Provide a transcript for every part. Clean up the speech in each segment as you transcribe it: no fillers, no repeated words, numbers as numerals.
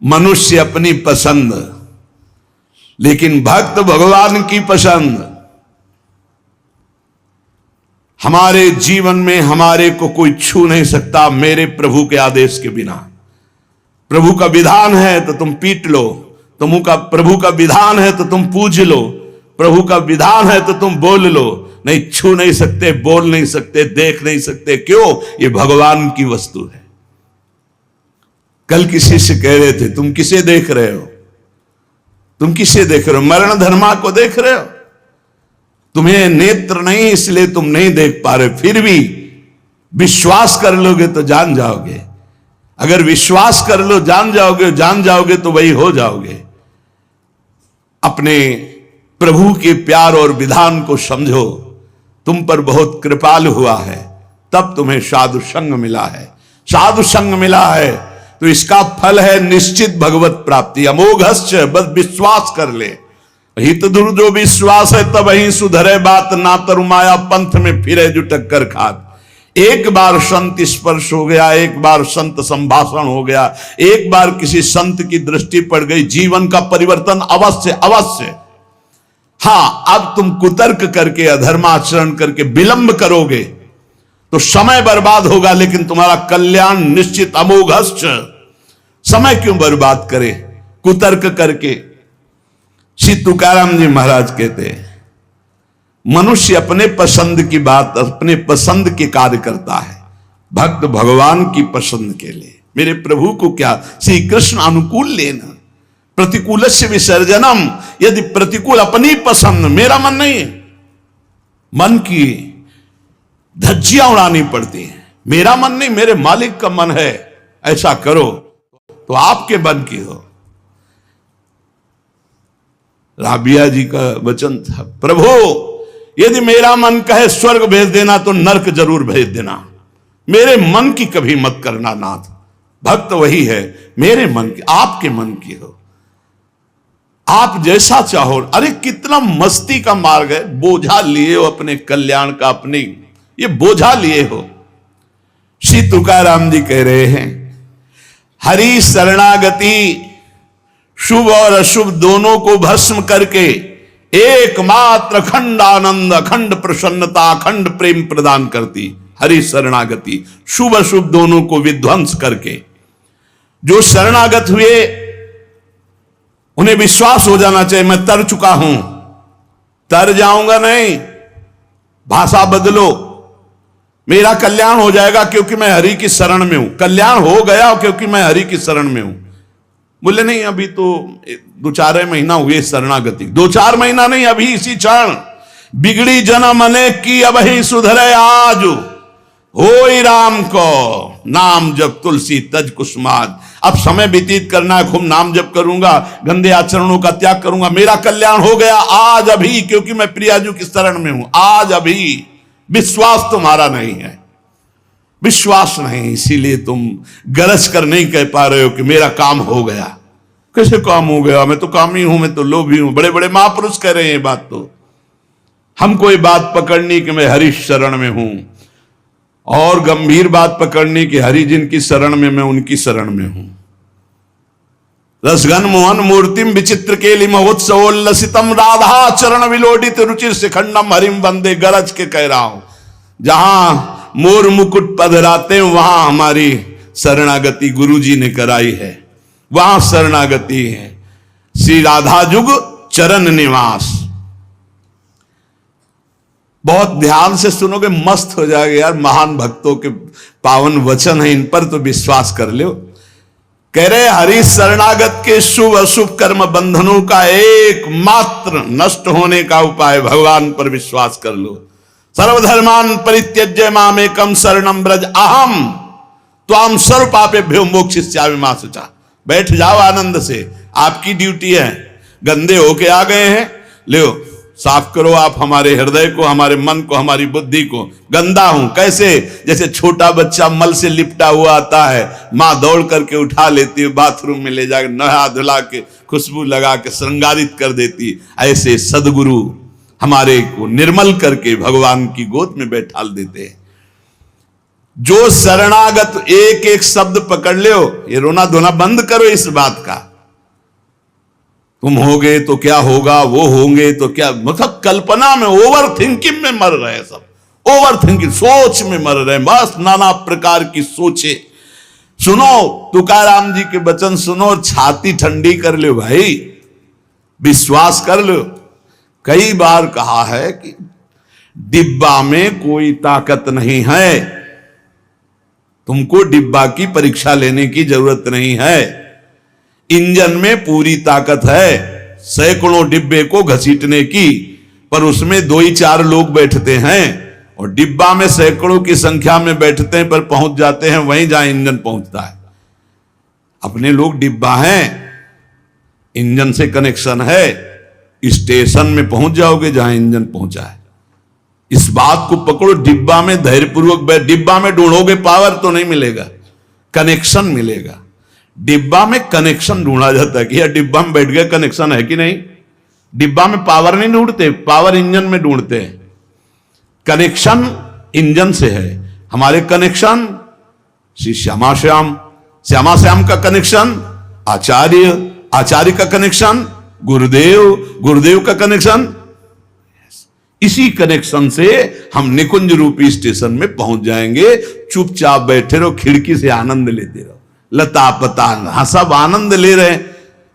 मनुष्य अपनी पसंद, लेकिन भक्त भगवान की पसंद। हमारे जीवन में हमारे को कोई छू नहीं सकता मेरे प्रभु के आदेश के बिना। प्रभु का विधान है तो तुम पीट लो, प्रभु का विधान है तो तुम पूज लो, प्रभु का विधान है तो तुम बोल लो। नहीं, छू नहीं सकते, बोल नहीं सकते, देख नहीं सकते। क्यों? ये भगवान की वस्तु है। कल किसी से कह रहे थे, तुम किसे देख रहे हो? तुम किसे देख रहे हो? मरण धर्मा को देख रहे हो? तुम्हें नेत्र नहीं इसलिए तुम नहीं देख पा रहे, फिर भी विश्वास कर लोगे तो जान जाओगे। अगर विश्वास कर लो, जान जाओगे तो वही हो जाओगे। अपने प्रभु के प्यार और विधान को समझो। तुम पर बहुत कृपालु हुआ है, तब तुम्हें साधु संग मिला है। साधु संग मिला है तो इसका फल है निश्चित भगवत प्राप्ति। अमोघश्च, बस विश्वास कर ले। हित दूर जो विश्वास है तब ही सुधरे बात, ना तरुमाया पंथ में फिरे जो टक्कर खात। एक बार संत स्पर्श हो गया, एक बार संत संभाषण हो गया, एक बार किसी संत की दृष्टि पड़ गई, जीवन का परिवर्तन अवश्य अवश्य। हाँ, अब तुम कुतर्क करके अधर्माचरण करके विलंब करोगे तो समय बर्बाद होगा, लेकिन तुम्हारा कल्याण निश्चित। अमोघश्च, समय क्यों बर्बाद करे कुतर्क करके? श्री तुकाराम जी महाराज कहते हैं, मनुष्य अपने पसंद की बात, अपने पसंद के कार्य करता है, भक्त भगवान की पसंद के लिए। मेरे प्रभु को क्या श्री कृष्ण अनुकूल लेना, प्रतिकूलस्य विसर्जनम। यदि प्रतिकूल अपनी पसंद, मेरा मन नहीं है, मन की धज्जियां उड़ानी पड़ती हैं। मेरा मन नहीं, मेरे मालिक का मन है, ऐसा करो तो आपके मन की हो। राबिया जी का वचन था, प्रभु यदि मेरा मन कहे स्वर्ग भेज देना तो नरक जरूर भेज देना, मेरे मन की कभी मत करना नाथ। भक्त वही है, मेरे मन की, आपके मन की हो, आप जैसा चाहो। अरे कितना मस्ती का मार्ग है, बोझा लिए हो अपने कल्याण का, अपनी ये बोझा लिए हो। श्री तुकाराम जी कह रहे हैं, हरि शरणागति शुभ और अशुभ दोनों को भस्म करके एकमात्र अखंड आनंद, अखंड प्रसन्नता, अखंड प्रेम प्रदान करती। हरि शरणागति शुभ अशुभ दोनों को विध्वंस करके जो शरणागत हुए उन्हें विश्वास हो जाना चाहिए, मैं तर चुका हूं, तर जाऊंगा नहीं, भाषा बदलो, मेरा कल्याण हो जाएगा क्योंकि मैं हरि की शरण में हूं। कल्याण हो गया क्योंकि मैं हरि की शरण में हूं। बोले नहीं, अभी तो 2-4 महीना हुए शरणागति, 2-4 महीना नहीं, अभी इसी क्षण। बिगड़ी जन्म अनेक की अब ही सुधरे आज, होई राम को नाम जप तुलसी तज कुसुमाज। अब समय व्यतीत करना है, खूब नाम जप करूंगा, गंदे आचरणों का त्याग करूंगा, मेरा कल्याण हो गया आज अभी, क्योंकि मैं प्रियाजू की शरण में हूं। आज अभी विश्वास तुम्हारा नहीं है, विश्वास नहीं, इसीलिए तुम गरज कर नहीं कह पा रहे हो कि मेरा काम हो गया। कैसे काम हो गया? मैं तो कामी हूं, मैं तो लोभी हूं। बड़े बड़े महापुरुष कह रहे हैं ये बात। तो हमको ये बात पकड़नी कि मैं हरि शरण में हूं, और गंभीर बात पकड़नी कि हरि जिनकी शरण में, मैं उनकी शरण में हूं। रसघन मोहन मूर्तिम विचित्र केलि महोत्सवोल्लसितम राधा चरण विलोडित रुचिर शिखंडम हरिम वंदे। गरज के कह रहा हूं, जहां मोर मुकुट पधराते वहां हमारी शरणागति गुरु जी ने कराई है, वहां शरणागति है। श्री राधा जुग चरण निवास। बहुत ध्यान से सुनोगे, मस्त हो जाएगा यार। महान भक्तों के पावन वचन है, इन पर तो विश्वास कर लो। कह रहे हरि शरणागत के शुभ अशुभ कर्म बंधनों का एकमात्र नष्ट होने का उपाय भगवान पर विश्वास कर लो। सर्वधर्मान परित्यज्य मामेकम शरणम ब्रज अहम त्वाम सर्व पापेभ्यो मोक्षयिष्यामि मा शुचा। बैठ जाओ आनंद से, आपकी ड्यूटी है। गंदे होके आ गए हैं, लो साफ करो आप हमारे हृदय को, हमारे मन को, हमारी बुद्धि को। गंदा हूं कैसे? जैसे छोटा बच्चा मल से लिपटा हुआ आता है, माँ दौड़ करके उठा लेती है, बाथरूम में ले जाकर नहा धुला के खुशबू लगा के श्रृंगारित कर देती। ऐसे सदगुरु हमारे को निर्मल करके भगवान की गोद में बैठाल देते हैं। जो शरणागत, एक एक शब्द पकड़ लो, ये रोना धोना बंद करो इस बात का। तुम होगे तो क्या होगा, वो होंगे तो क्या, मतलब कल्पना में, ओवर थिंकिंग में मर रहे हैं सब, ओवर थिंकिंग, सोच में मर रहे हैं, बस नाना प्रकार की सोचे। सुनो तुकाराम जी के वचन सुनो, छाती ठंडी कर लो भाई, विश्वास कर लो। कई बार कहा है कि डिब्बा में कोई ताकत नहीं है, तुमको डिब्बा की परीक्षा लेने की जरूरत नहीं है। इंजन में पूरी ताकत है सैकड़ों डिब्बे को घसीटने की, पर उसमें 2 ही 4 लोग बैठते हैं, और डिब्बा में सैकड़ों की संख्या में बैठते हैं पर पहुंच जाते हैं वहीं जहां इंजन पहुंचता है। अपने लोग डिब्बा हैं, इंजन से कनेक्शन है, स्टेशन में पहुंच जाओगे जहां इंजन पहुंचा है। इस बात को पकड़ो, डिब्बा में धैर्यपूर्वक डिब्बा में ढूंढोगे पावर तो नहीं मिलेगा, कनेक्शन मिलेगा। डिब्बा में कनेक्शन ढूंढा जाता है कि यार डिब्बा में बैठ गए, कनेक्शन है कि नहीं। डिब्बा में पावर नहीं ढूंढते, पावर इंजन में ढूंढते हैं। कनेक्शन इंजन से है। हमारे कनेक्शन श्री श्यामा श्याम, श्यामा श्याम का कनेक्शन आचार्य, आचार्य का कनेक्शन गुरुदेव, गुरुदेव का कनेक्शन, इसी कनेक्शन से हम निकुंज रूपी स्टेशन में पहुंच जाएंगे। चुपचाप बैठे रहो, खिड़की से आनंद लेते रहो, लता पता सब आनंद ले रहे हैं।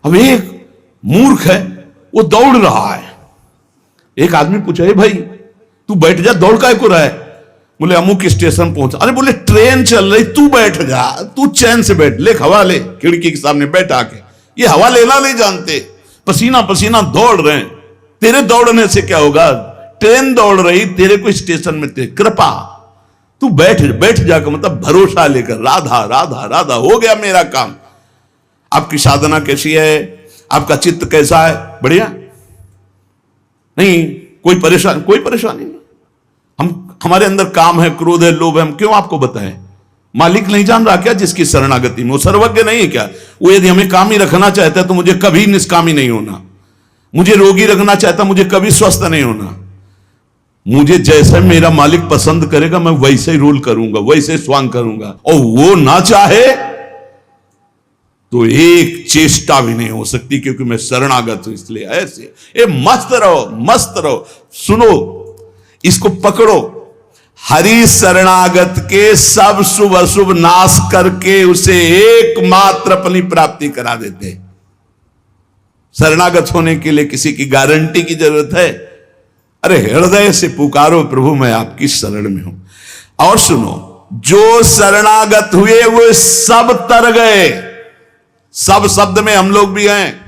अब एक मूर्ख है, वो दौड़ रहा है। एक आदमी पूछा, हे भाई तू बैठ जा, दौड़ काय को रहा है? बोले अमुक स्टेशन पहुंचा। अरे बोले ट्रेन चल रही, तू बैठ जा, तू चैन से बैठ, ले हवा ले, खिड़की के सामने बैठ आके। ये हवा लेना नहीं जानते, पसीना पसीना दौड़ रहे हैं। तेरे दौड़ने से क्या होगा, ट्रेन दौड़ रही, तेरे को स्टेशन में तेरे कृपा, तू बैठ बैठ जाकर, मतलब भरोसा लेकर, राधा राधा राधा, हो गया मेरा काम। आपकी साधना कैसी है, आपका चित्त कैसा है, बढ़िया नहीं, कोई परेशानी नहीं। हमारे अंदर काम है, क्रोध है, लोभ है, हम क्यों आपको बताएं? मालिक नहीं जान रहा क्या जिसकी शरणागति में? वो सर्वज्ञ नहीं है क्या? वो यदि हमें काम ही रखना चाहता है तो मुझे कभी निष्कामी नहीं होना, मुझे रोगी रखना चाहता, मुझे कभी स्वस्थ नहीं होना। मुझे जैसे मेरा मालिक पसंद करेगा मैं वैसे ही रोल करूंगा, वैसे स्वांग करूंगा, और वो ना चाहे तो एक चेष्टा भी नहीं हो सकती, क्योंकि मैं शरणागत हूं। इसलिए ऐसे ये मस्त रहो, मस्त रहो। सुनो, इसको पकड़ो, हरि शरणागत के सब शुभ अशुभ नाश करके उसे एकमात्र अपनी प्राप्ति करा देते। शरणागत होने के लिए किसी की गारंटी की जरूरत है? अरे हृदय से पुकारो, प्रभु मैं आपकी शरण में हूं। और सुनो, जो शरणागत हुए वो सब तर गए। सब शब्द में हम लोग भी हैं।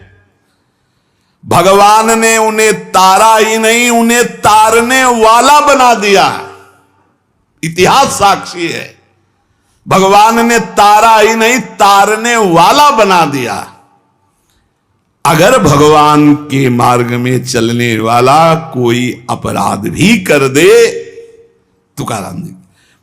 भगवान ने उन्हें तारा ही नहीं, उन्हें तारने वाला बना दिया। इतिहास साक्षी है, भगवान ने तारा ही नहीं, तारने वाला बना दिया। अगर भगवान के मार्ग में चलने वाला कोई अपराध भी कर दे, तुकाराम जी,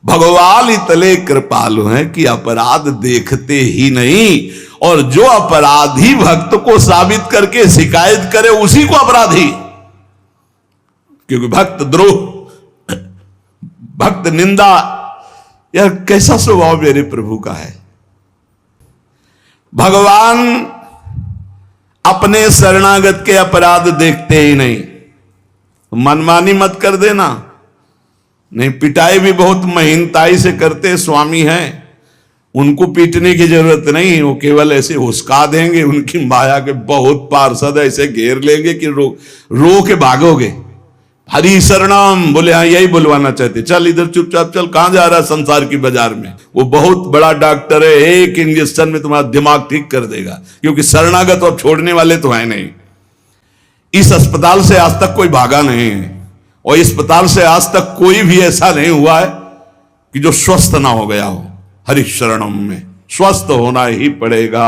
भगवान इतने कृपालु हैं कि अपराध देखते ही नहीं, और जो अपराधी भक्त को साबित करके शिकायत करे उसी को अपराधी। क्योंकि भक्त द्रोह, भक्त निंदा, यह कैसा स्वभाव मेरे प्रभु का है। भगवान अपने शरणागत के अपराध देखते ही नहीं। मनमानी मत कर देना, नहीं पिटाई भी बहुत महीनताई से करते स्वामी हैं, उनको पीटने की जरूरत नहीं, वो केवल ऐसे हुस्का देंगे, उनकी माया के बहुत पार्षद ऐसे घेर लेंगे कि रो के भागोगे। हरि शरणम बोले, हाँ यही बुलवाना चाहते, चल इधर चुपचाप चल, कहां जा रहा है संसार की बाजार में। वो बहुत बड़ा डॉक्टर है, एक इंजेक्शन में तुम्हारा दिमाग ठीक कर देगा, क्योंकि शरणागत और छोड़ने वाले तो है नहीं। इस अस्पताल से आज तक कोई भागा नहीं है, और इस अस्पताल से आज तक कोई भी ऐसा नहीं हुआ है कि जो स्वस्थ ना हो गया हो। हरि शरणम में स्वस्थ होना ही पड़ेगा,